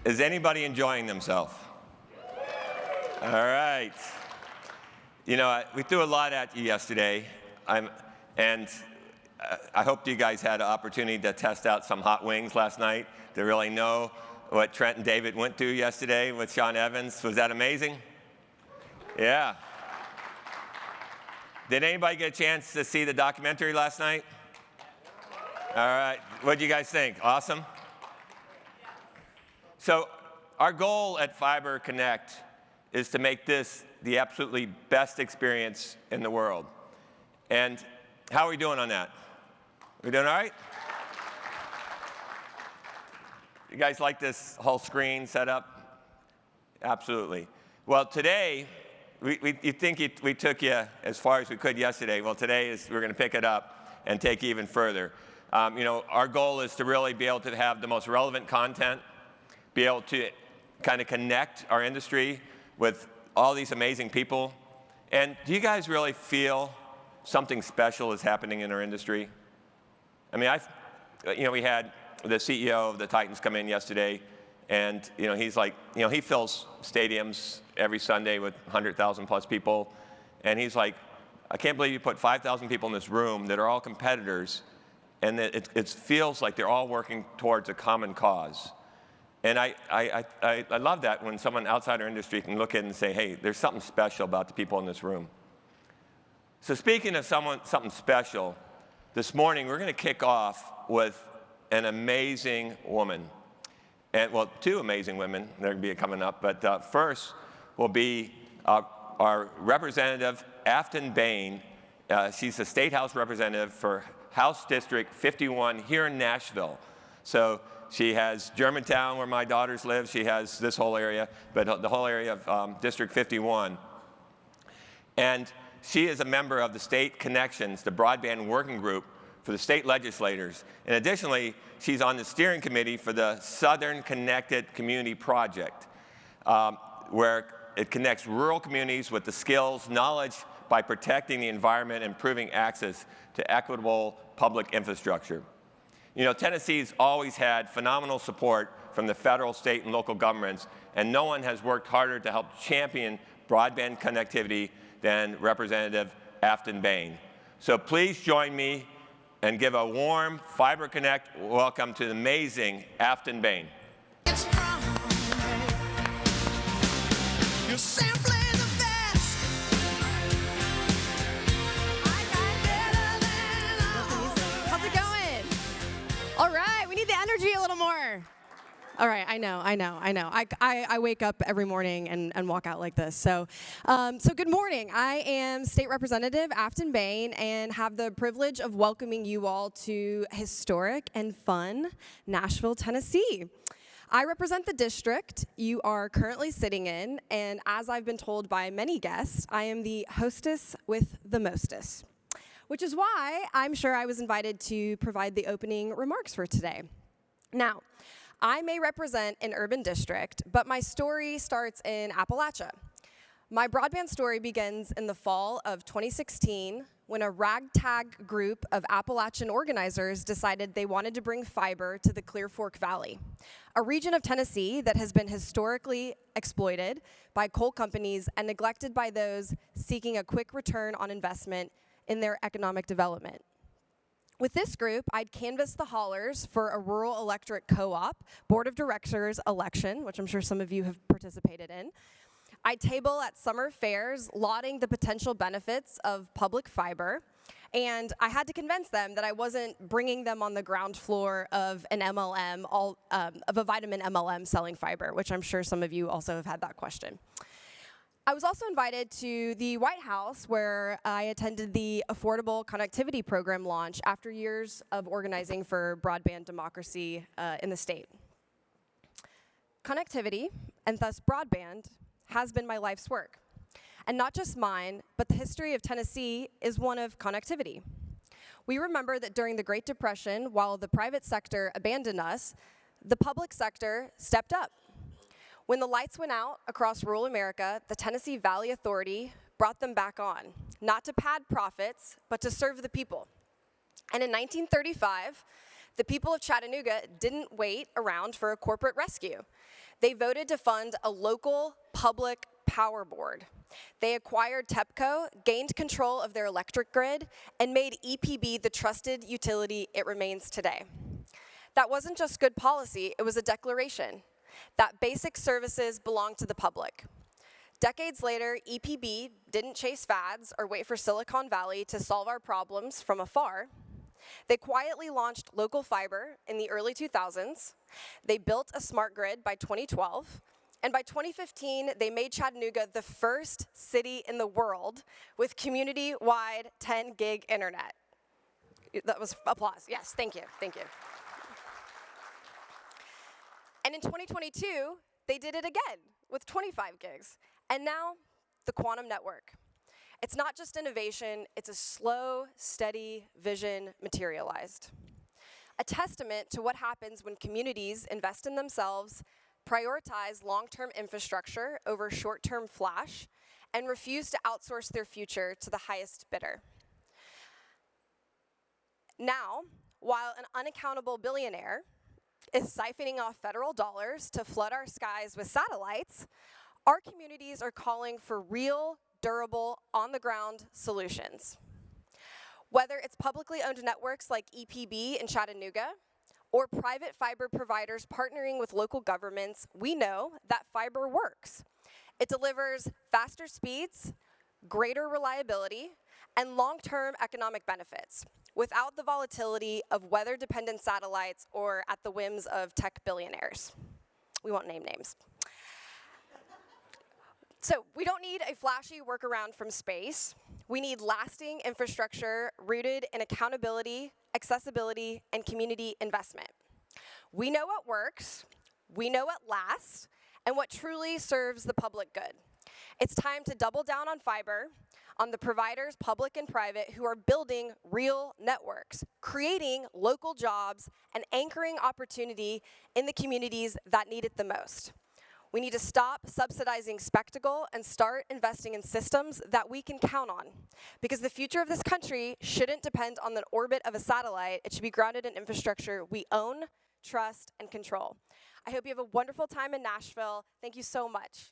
Is anybody enjoying themselves? All right. You know, we threw a lot at you yesterday, and I hope you guys had an opportunity to test out some hot wings last night to really know what Trent and David went through yesterday with Sean Evans. Was that amazing? Yeah. Did anybody get a chance to see the documentary last night? All right. What did you guys think? Awesome? So our goal at Fiber Connect is to make this the absolutely best experience in the world. And how are we doing on that? We doing all right? You guys like this whole screen setup? Absolutely. Well, today, you think we took you as far as we could yesterday. Well, today we're going to pick it up and take you even further. You know, our goal is to really be able to have the most relevant content, be able to kind of connect our industry with all these amazing people. And do you guys really feel something special is happening in our industry? I mean, we had the CEO of the Titans come in yesterday, and he's like, he fills stadiums every Sunday with 100,000 plus people, and he's like, I can't believe you put 5,000 people in this room that are all competitors, and that it feels like they're all working towards a common cause. And I love that when someone outside our industry can look in and say, hey, there's something special about the people in this room. So speaking of something special, this morning we're going to kick off with an amazing woman. And, well, two amazing women that are going to be coming up. But first will be our representative, Aftyn Behn. She's the State House representative for House District 51 here in Nashville. So she has Germantown, where my daughters live. She has this whole area, but the whole area of District 51. And she is a member of the State Connections, the broadband working group for the state legislators. And additionally, she's on the steering committee for the Southern Connected Community Project, where it connects rural communities with the skills, knowledge by protecting the environment and improving access to equitable public infrastructure. You know, Tennessee's always had phenomenal support from the federal, state, and local governments, and no one has worked harder to help champion broadband connectivity than Representative Aftyn Behn. So please join me and give a warm Fiber Connect welcome to the amazing Aftyn Behn. All right, we need the energy a little more. All right, I know. I wake up every morning and walk out like this. So good morning. I am State Representative Aftyn Behn and have the privilege of welcoming you all to historic and fun Nashville, Tennessee. I represent the district you are currently sitting in, and as I've been told by many guests, I am the hostess with the mostest, which is why I'm sure I was invited to provide the opening remarks for today. Now, I may represent an urban district, but my story starts in Appalachia. My broadband story begins in the fall of 2016 when a ragtag group of Appalachian organizers decided they wanted to bring fiber to the Clear Fork Valley, a region of Tennessee that has been historically exploited by coal companies and neglected by those seeking a quick return on investment in their economic development. With this group, I'd canvass the hollers for a rural electric co-op board of directors election, which I'm sure some of you have participated in. I'd table at summer fairs lauding the potential benefits of public fiber, and I had to convince them that I wasn't bringing them on the ground floor of an MLM, of a vitamin MLM selling fiber, which I'm sure some of you also have had that question. I was also invited to the White House, where I attended the Affordable Connectivity Program launch after years of organizing for broadband democracy in the state. Connectivity, and thus broadband, has been my life's work. And not just mine, but the history of Tennessee is one of connectivity. We remember that during the Great Depression, while the private sector abandoned us, the public sector stepped up. When the lights went out across rural America, the Tennessee Valley Authority brought them back on, not to pad profits, but to serve the people. And in 1935, the people of Chattanooga didn't wait around for a corporate rescue. They voted to fund a local public power board. They acquired TEPCO, gained control of their electric grid, and made EPB the trusted utility it remains today. That wasn't just good policy, it was a declaration that basic services belong to the public. Decades later, EPB didn't chase fads or wait for Silicon Valley to solve our problems from afar. They quietly launched local fiber in the early 2000s. They built a smart grid by 2012. And by 2015, they made Chattanooga the first city in the world with community-wide 10 gig internet. That was applause. Yes, thank you, thank you. And in 2022, they did it again with 25 gigs. And now, the quantum network. It's not just innovation, it's a slow, steady vision materialized. A testament to what happens when communities invest in themselves, prioritize long-term infrastructure over short-term flash, and refuse to outsource their future to the highest bidder. Now, while an unaccountable billionaire is siphoning off federal dollars to flood our skies with satellites, our communities are calling for real, durable, on-the-ground solutions. Whether it's publicly owned networks like EPB in Chattanooga, or private fiber providers partnering with local governments, we know that fiber works. It delivers faster speeds, greater reliability, and long-term economic benefits without the volatility of weather-dependent satellites or at the whims of tech billionaires. We won't name names. So we don't need a flashy workaround from space. We need lasting infrastructure rooted in accountability, accessibility, and community investment. We know what works, we know what lasts, and what truly serves the public good. It's time to double down on fiber, on the providers, public and private, who are building real networks, creating local jobs, and anchoring opportunity in the communities that need it the most. We need to stop subsidizing spectacle and start investing in systems that we can count on. Because the future of this country shouldn't depend on the orbit of a satellite. It should be grounded in infrastructure we own, trust, and control. I hope you have a wonderful time in Nashville. Thank you so much.